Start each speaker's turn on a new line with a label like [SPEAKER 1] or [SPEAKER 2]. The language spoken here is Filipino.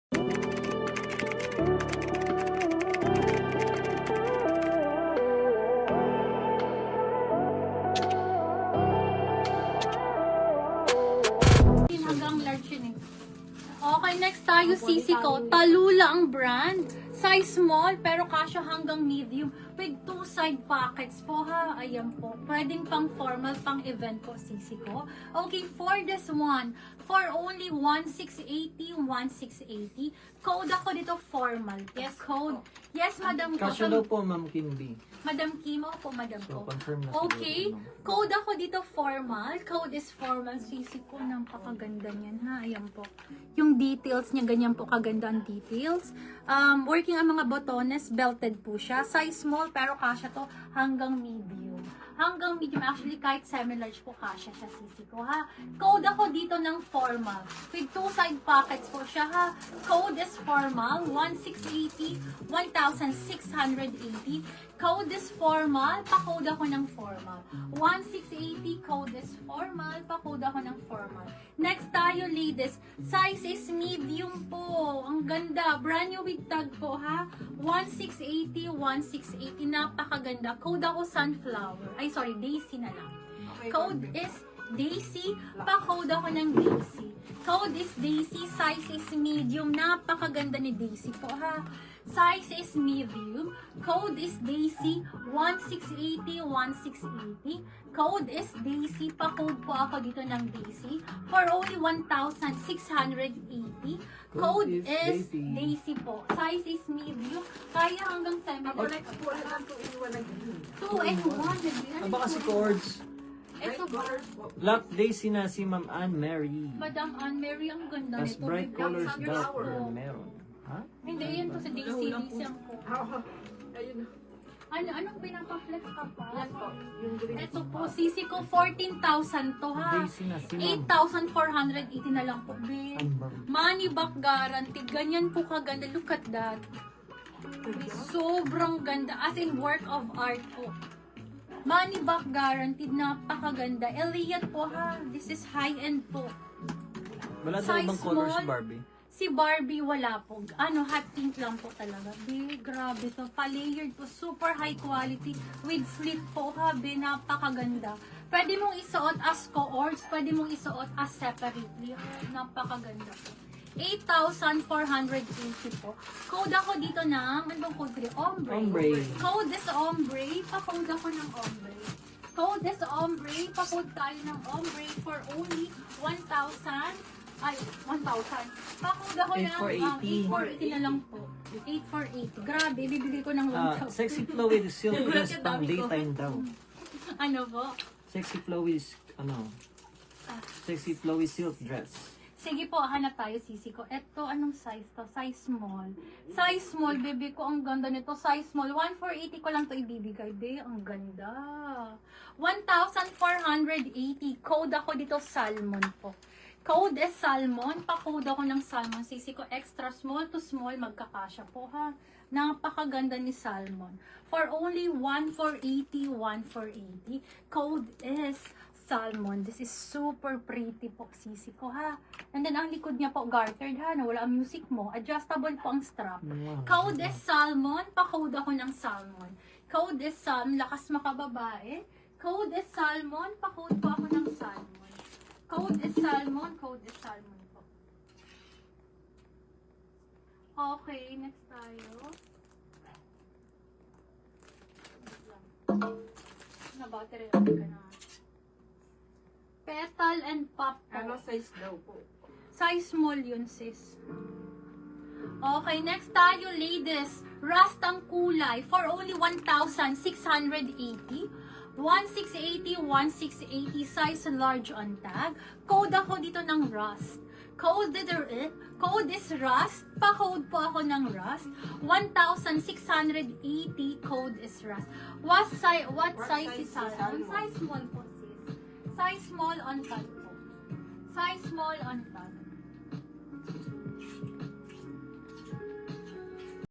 [SPEAKER 1] Hanggang large yun eh. Okay, next tayo sisi ko. Talula ang brand. Size small pero kasya hanggang medium with 2 side pockets po ha. Ayan po. Pwedeng pang formal, pang event po sisi ko. Okay, for this one, for only 1,680, 1,680. Code ako dito formal. Yes, code. Yes, madam ko.
[SPEAKER 2] Kasya daw po, Ma'am Kimby.
[SPEAKER 1] Madam Kim, ako po, madam
[SPEAKER 2] So,
[SPEAKER 1] ko.
[SPEAKER 2] confirm na
[SPEAKER 1] Okay,
[SPEAKER 2] siguro, no?
[SPEAKER 1] code ako dito formal. Code is formal. Sisi ko, napakaganda niyan ha. Ayan po. Yung details niya, ganyan po kaganda ang details. Working ang mga botones, belted po siya. Size small, pero kasya to hanggang medium. Hanggang medium, actually kahit semi-large po kasya siya, sisi ko ha. Code ako dito ng formal. With 2 side pockets po siya ha. Code is formal, 1,680, 1,680. Code is formal, pa-code ako ng formal. 1,680, code is formal, pa-code ako ng formal. Next tayo, ladies. Size is medium po. Ang ganda. Brand new with tag po, ha? 1,680, 1,680. Napakaganda. Code ako sunflower. Ay, sorry, daisy na lang. Code is daisy. Pa-code ako ng daisy. Code is daisy. Size is medium. Napakaganda ni daisy po, ha? Size is medium. Code is daisy. 1,680, 1,680. Code is daisy. Pa-code po ako dito ng daisy. For only 1,680. Code is daisy po. Size is medium. Kaya hanggang semi-large. 2 and 1.
[SPEAKER 2] Ah, baka si Cords.
[SPEAKER 1] Ito po.
[SPEAKER 2] Black Daisy na si Ma'am Anne Mary.
[SPEAKER 1] Madam Anne Mary, ang ganda
[SPEAKER 2] As
[SPEAKER 1] nito.
[SPEAKER 2] bright
[SPEAKER 1] May
[SPEAKER 2] colors
[SPEAKER 1] black
[SPEAKER 2] daw
[SPEAKER 1] po.
[SPEAKER 2] or meron. Ha?
[SPEAKER 1] Hindi, yan to sa daisy. Daisy ang po. Anong pinapa-flex ka pa? Ito po, sisi ko 14,000 to ha.
[SPEAKER 2] Daisy na si Ma'am.
[SPEAKER 1] 8,480 na lang po, babe.
[SPEAKER 2] Anne Mary.
[SPEAKER 1] Money back guaranteed. Ganyan po kaganda. Look at that. Sobrang ganda. As in work of art po. Money back guaranteed. Napakaganda. Elliot po ha. This is high-end po.
[SPEAKER 2] Wala daw
[SPEAKER 1] Size
[SPEAKER 2] ibang colors,
[SPEAKER 1] small.
[SPEAKER 2] Barbie.
[SPEAKER 1] Si Barbie wala po. Hot pink lang po talaga. Be, grabe to. Pa-layered po. Super high quality. With slit po ha. Be, napakaganda. Pwede mong isuot as co-ors. Pwede mong isuot as separately. Napakaganda po. 8,480 po. Code ako dito ng, anong code ko dito? Ombre.
[SPEAKER 2] Ombre.
[SPEAKER 1] Code is ombre. Pa-code ako ng ombre. Code is ombre. Pa-code tayo ng ombre for only 1,000. Ay, 1,000. Pa-code ako ng 8,480 na lang po. 8,480. Grabe, bibigay ko ng 1,000.
[SPEAKER 2] Sexy flow with silk dress pang daytime daw.
[SPEAKER 1] Ano po?
[SPEAKER 2] Sexy flow with, sexy flow with silk dress.
[SPEAKER 1] Sige po, hanap tayo, sisi ko. Eto, anong size to? Size small. Size small, baby ko. Ang ganda nito. Size small. 1,480 ko lang to ibibigay, babe. Ang ganda. 1,480. Code ako dito, salmon po. Code is salmon. Pa-code ako ng salmon. Sisi ko, extra small to small. Magkakasya po, ha? Napakaganda ni salmon. For only 1,480, 1,480. Code is salmon. This is super pretty po, sisi ko, ha? And then, ang likod niya po, gartered, ha? Nawala ang music mo. Adjustable po ang strap. Code is salmon. Pa-code ako ng salmon. Code is salmon. Lakas makababae. Code is salmon. Pa-code po ako ng salmon. Code is salmon. Code is salmon po. Okay, next tayo. Na-battery lang ka na. Petal and pop po.
[SPEAKER 3] Ano size daw po?
[SPEAKER 1] Size small yun, sis. Okay, next tayo, ladies. Rust ang kulay for only 1,680. 1,680, 1,680. Size large on tag. Code ako dito ng rust. Code is rust. Pa-code po ako ng rust. 1,680. Code is rust. What size is salmon? Size small po, sis. Size small on tag po. Size small on tag.